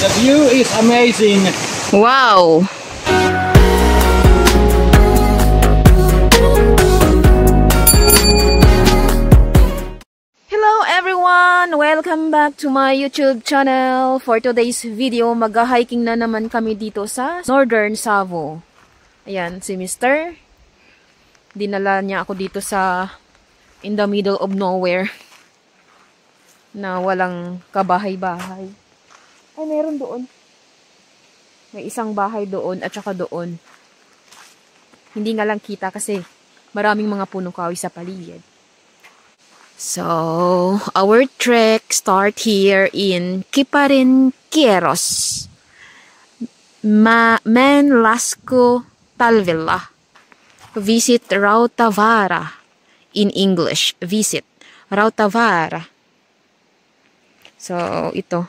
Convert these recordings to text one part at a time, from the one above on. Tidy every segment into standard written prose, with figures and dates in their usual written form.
The view is amazing. Wow. Hello everyone! Welcome back to my YouTube channel. For today's video, mag-hiking na naman kami dito sa Northern Savo. Ayan, si Mr. Dinala niya ako dito sa in the middle of nowhere na walang kabahay-bahay. Ay, meron doon. May isang bahay doon at saka doon. Hindi nga lang kita kasi maraming mga punong kahoy sa paligid. So, our trek start here in Kiparinqueros, Manlasco, Talvilla. Visit Rautavaara. In English, visit Rautavaara. So, ito.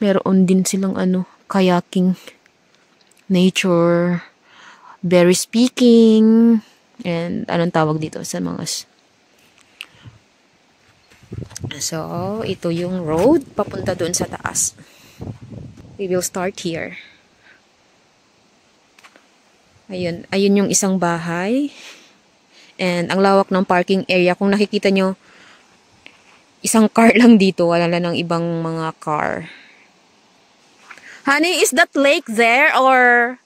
Meron din silang kayaking, nature, berry speaking, and anong tawag dito sa mga... So, ito yung road papunta doon sa taas. We will start here. Ayun yung isang bahay. And ang lawak ng parking area. Kung nakikita nyo, isang car lang dito. Wala lang ng ibang mga car. Honey, is that lake there or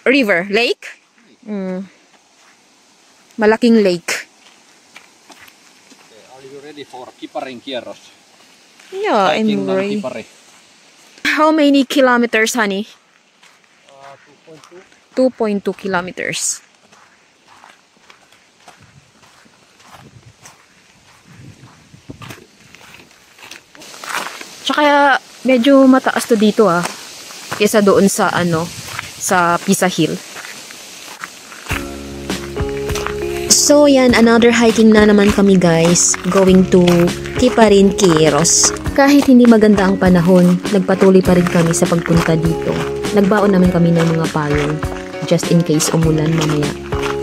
river? Lake? Malaking lake. Are you ready for Kiparinqueros? Yeah, I'm ready. How many kilometers, honey? 2.2 kilometers. Tsaka medyo mataas to dito kaysa doon sa sa Pisa Hill. So yan, another hiking na naman kami guys, going to Kiparinqueros. Kahit hindi maganda ang panahon, nagpatuloy pa rin kami sa pagpunta dito. Nagbaon naman kami ng mga payong just in case umulan mamaya.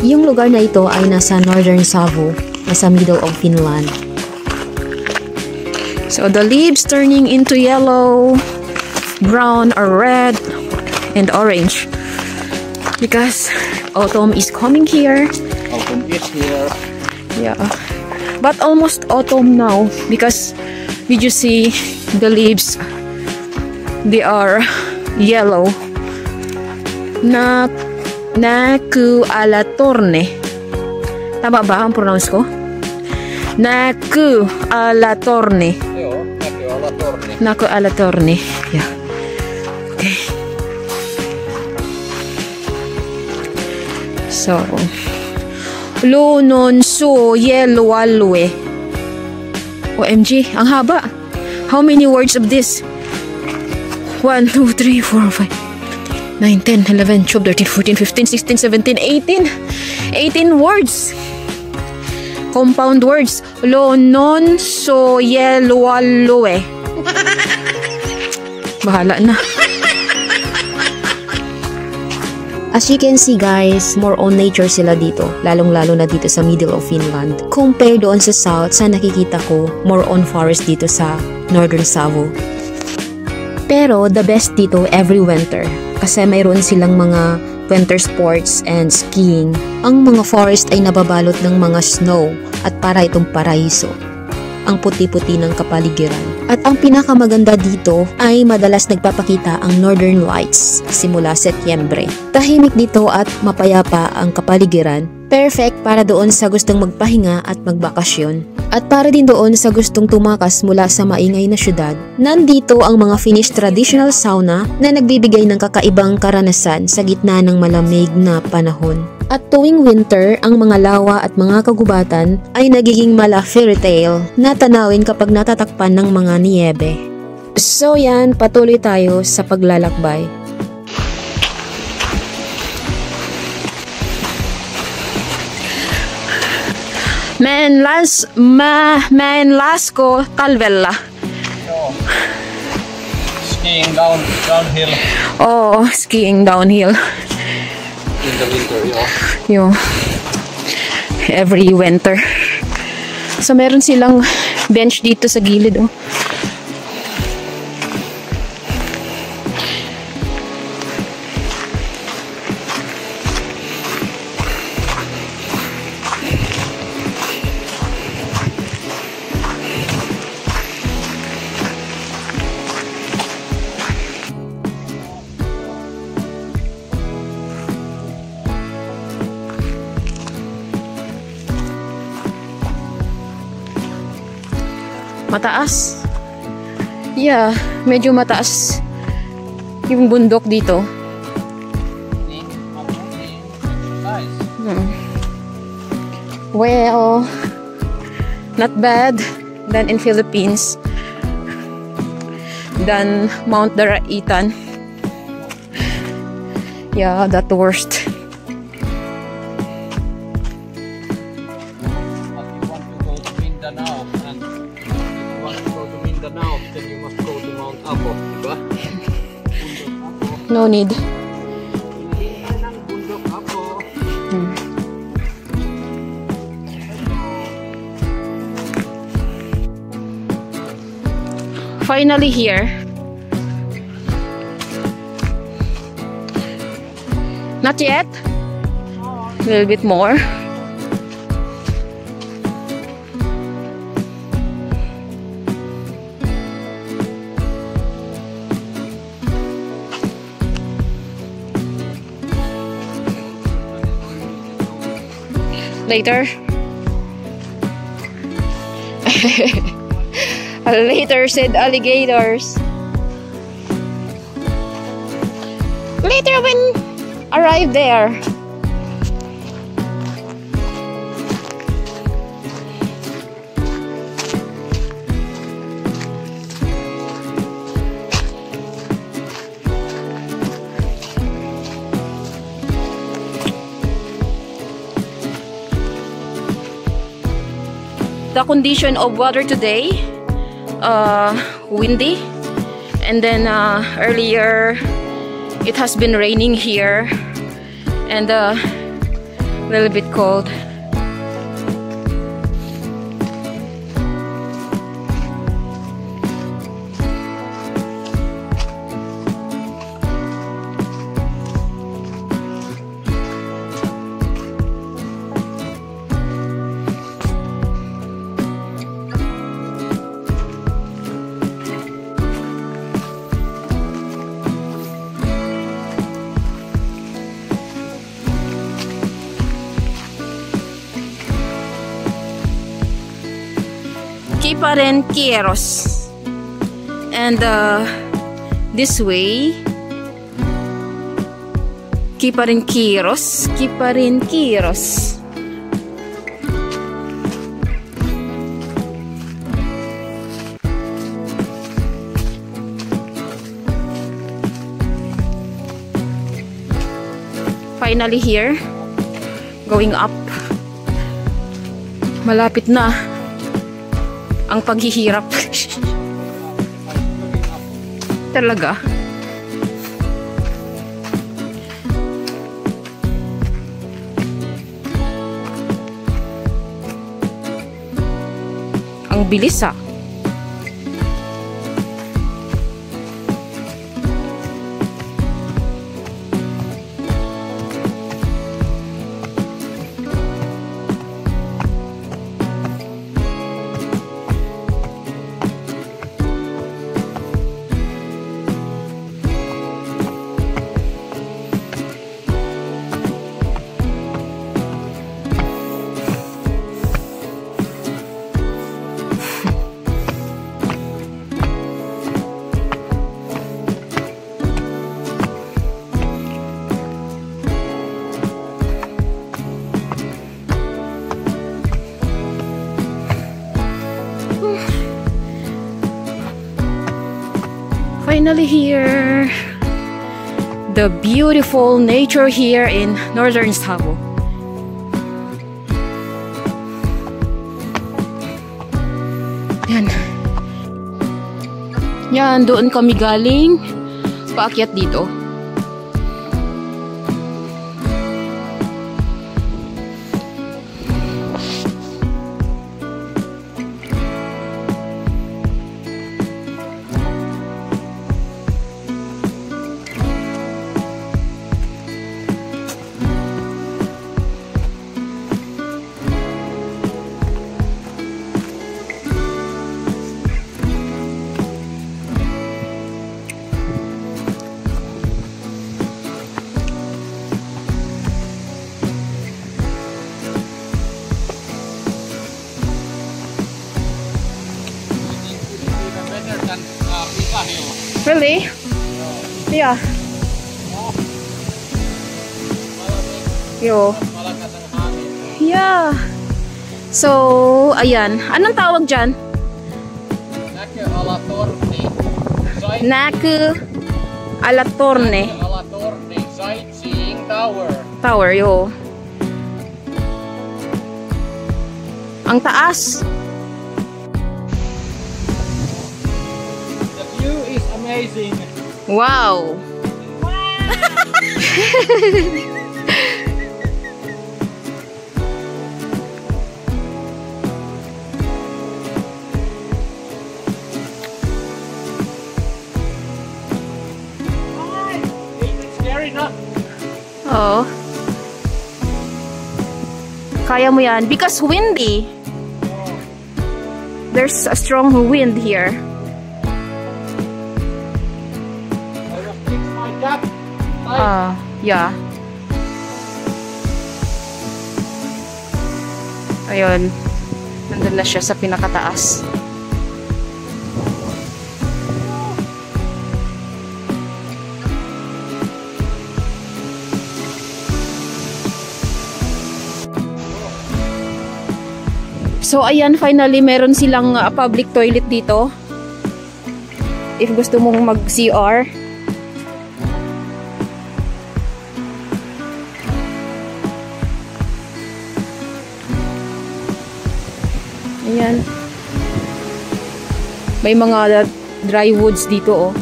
Yung lugar na ito ay nasa Northern Savo, nasa middle of Finland. So the leaves turning into yellow, brown or red, and orange. Because autumn is coming here. Autumn is here. Yeah. But almost autumn now. Because did you see the leaves? They are yellow. Naku alatorne. Tama ba ang pronounce ko? Naku alatorne. Naku alatorne. Yeah. Okay. So, Lunon so yelwalwe. OMG, ang haba. How many words of this? 1, 2, 3, 4, 5, 9, 10, 11, 12, 13, 14, 15, 16, 17, 18. 18 words. Compound words. Lunon so yelwalwe. Bahala na. As you can see guys, more on nature sila dito. Lalong-lalo na dito sa middle of Finland. Compare doon sa south, sa nakikita ko, more on forest dito sa Northern Savo. Pero the best dito every winter. Kasi mayroon silang mga winter sports and skiing. Ang mga forest ay nababalot ng mga snow at para itong paraiso. Ang puti-puti ng kapaligiran. At ang pinakamaganda dito ay madalas nagpapakita ang Northern Lights simula Setyembre. Tahimik dito at mapayapa ang kapaligiran. Perfect para doon sa gustong magpahinga at magbakasyon. At para din doon sa gustong tumakas mula sa maingay na syudad. Nandito ang mga Finnish traditional sauna na nagbibigay ng kakaibang karanasan sa gitna ng malamig na panahon. At tuwing winter, ang mga lawa at mga kagubatan ay nagiging mala fairy tale na tanawin kapag natatakpan ng mga niyebe. So yan, patuloy tayo sa paglalakbay. Manlasco, Talvilla. Skiing downhill. Oh, skiing downhill. In the winter, Yo. Every winter. So, meron silang bench dito sa gilid, Mataas. Yeah, medyo mataas yung bundok dito. Well, not bad than in Philippines, than Mount Daraitan. Yeah, that's the worst. But you want to go to Mindanao, and if you want to go to Mindanao, then you must go to Mount Apo, diba? Bundok Apo. No need. Hindi ka ng Bundok Apo. Finally here. Not yet. A little bit more. Later. Later said alligators. Later when arrived there. The condition of water today, windy, and then earlier it has been raining here, and a little bit cold. Kiparenquieros, and this way Kiparenquieros. Finally here, going up. Malapit na ang paghihirap. Talaga. Ang bilis ah. Finally here, the beautiful nature here in Northern Savo. Yan. Yan, doon kami galing. Paakyat dito. Hill. Really? Yeah. Yo. Malakas ang hangin. Yeah. So, ayan. Anong tawag dyan? Naku Alatorne. Alatorne Sightseeing Tower. Tower, yo. Ang taas. The view is amazing. Wow. It's scary enough. Oo. Kaya mo yan. Because windy. There's a strong wind here. I will fix my cap. Yeah. Ayun. Nandun na siya sa pinakataas. So, ayan, finally, meron silang public toilet dito. If gusto mong mag-CR. Ayan. May mga dry woods dito, oh.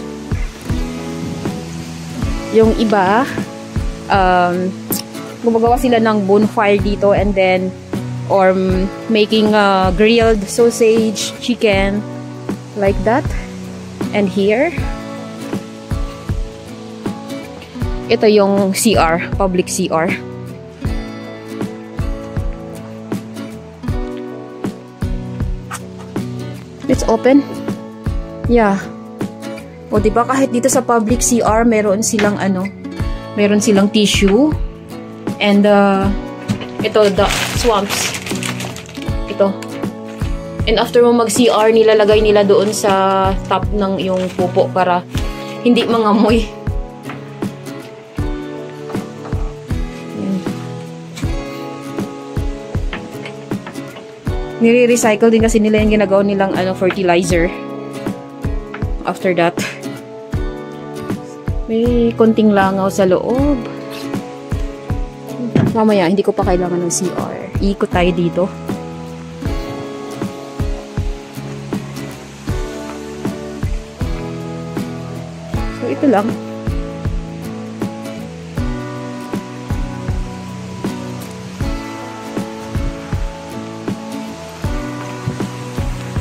Yung iba, gumagawa sila ng bonfire dito and then or making grilled sausage, chicken, like that. And here, ito yung CR, public CR. It's open. Yeah. O diba kahit dito sa public CR, meron silang meron silang tissue and ito, the swamps. Ito. And after mo mag-CR, nilalagay nila doon sa top ng yung pupo para hindi mangamoy. Nire-recycle din kasi nila yung ginagawa nilang fertilizer. After that, may konting langaw sa loob. Mamaya, hindi ko pa kailangan ng CR. Iikot tayo dito. So, ito lang.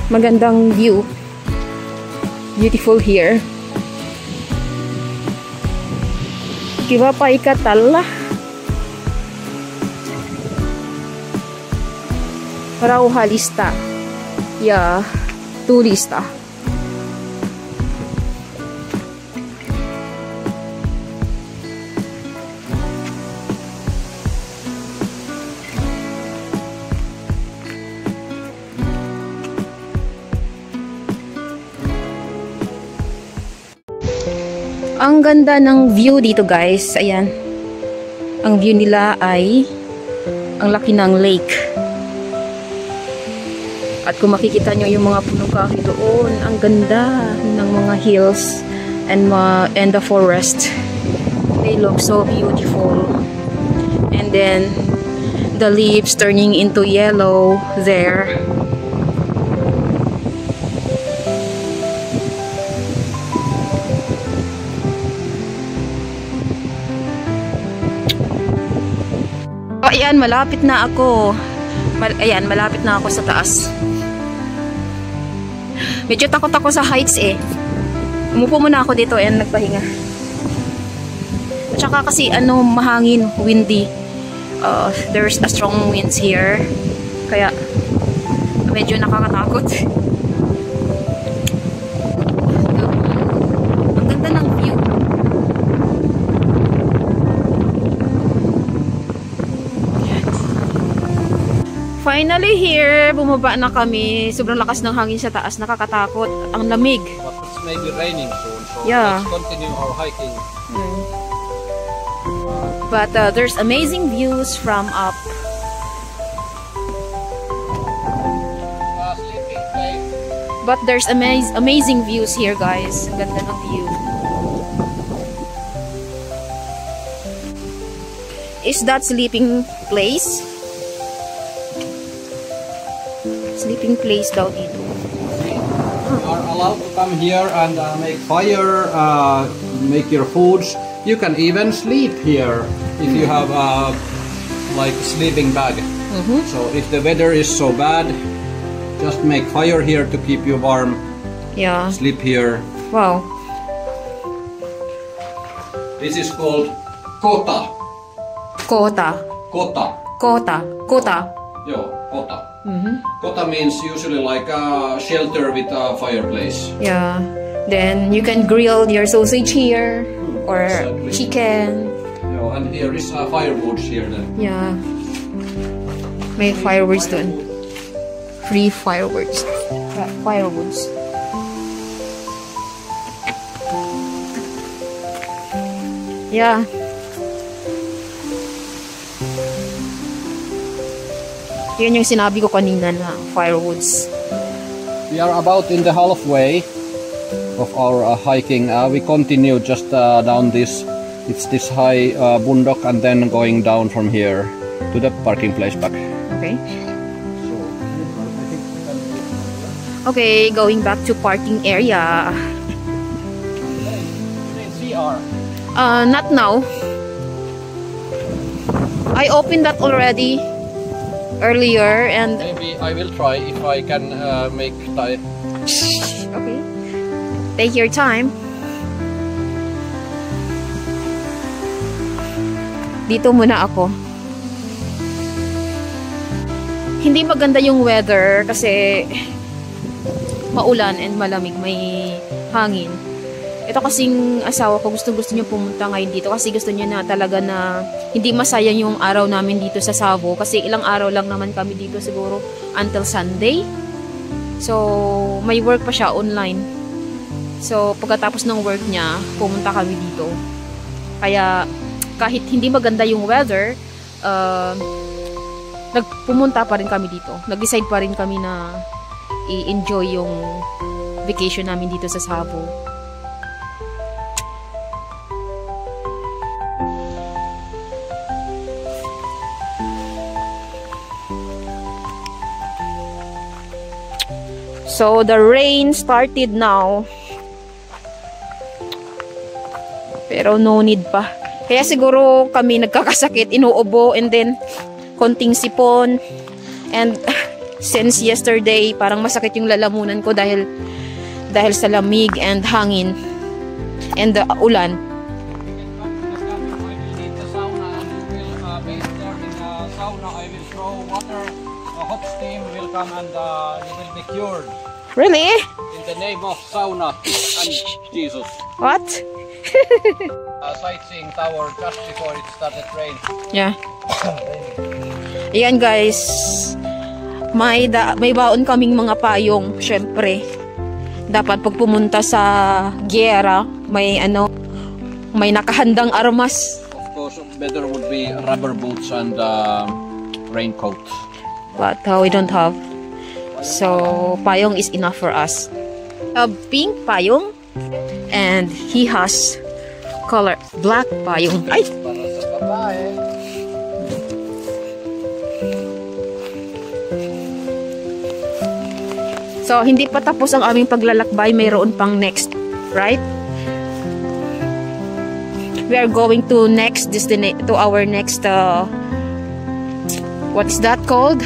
Magandang view. Beautiful here. Kiba pa ikatala. Rauhalista. Yeah, turista. Ang ganda ng view dito, guys. Ayan. Ang view nila ay ang laki ng lake. At kung makikita nyo yung mga punong kahoy doon, ang ganda ng mga hills and the forest. They look so beautiful. And then, the leaves turning into yellow there. Oh, ayan, malapit na ako. Ayan, malapit na ako sa taas. Medyo takot ako sa heights eh. Umupo muna ako dito and nagpahinga. At saka kasi mahangin, windy. There's a strong winds here. Kaya medyo nakakatakot. Ang ganda ng view. Finally here, bumaba na kami. Sobrang lakas ng hangin sa taas, nakakatakot. Ang lamig. But it's maybe raining soon, so Yeah. let's continue our hiking. But there's amazing views from up. Sleeping place. But there's amazing views here, guys. Ang ganda ng view. Is that sleeping place? Sleeping place daw dito. You are allowed to come here and make fire, make your foods. You can even sleep here if you have like a sleeping bag. So if the weather is so bad, just make fire here to keep you warm. Yeah. Sleep here. Wow. This is called kota. Kota. Kota. Kota. Kota. Yo, kota. Kota means usually like a shelter with a fireplace. Yeah. Then you can grill your sausage here or Exactly. chicken. Yo, and here is firewoods here then. Yeah. May fireworks doon. Free fireworks. Firewoods. Yeah. Yan yung sinabi ko kanina na firewoods. We are about in the halfway of our hiking. We continue just down this. It's this high bundok and then going down from here to the parking place back. Okay. Okay, going back to parking area. CR. Not now. I opened that already earlier and Maybe I will try if I can make Thai. okay. Take your time. Dito muna ako. Hindi maganda yung weather kasi maulan and malamig, may hangin. Ito kasing asawa ko, gusto niya pumunta ngayon dito kasi gusto niya na talaga na hindi masayang yung araw namin dito sa Savo kasi ilang araw lang naman kami dito siguro until Sunday. So, may work pa siya online. So, pagkatapos ng work niya, pumunta kami dito. Kaya, kahit hindi maganda yung weather, nagpumunta pa rin kami dito. Nag-decide pa rin kami na i-enjoy yung vacation namin dito sa Savo. So, the rain started now. Pero no need pa. Kaya siguro kami nagkakasakit, inuubo, and then konting sipon. And since yesterday, parang masakit yung lalamunan ko dahil sa lamig and hangin and the ulan. I will throw water, hot steam will come and you will be cured. Really? In the name of sauna and Jesus. What? Sightseeing tower just before it started rain. Yeah. Ayan guys. May baon kaming mga payong, syempre. Dapat pag pumunta sa Giera, may nakahandang armas. Of course, better would be rubber boots and raincoat. But we don't have. So, payong is enough for us. A pink payong. And he has color black payong. Ay! Para sa babae. So, hindi pa tapos ang aming paglalakbay. Mayroon pang next. Right? We are going to our next what is that called?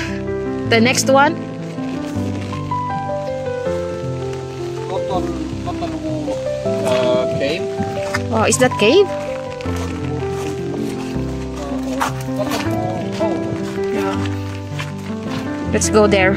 The next one? Cave. Oh, is that cave? Yeah. Let's go there.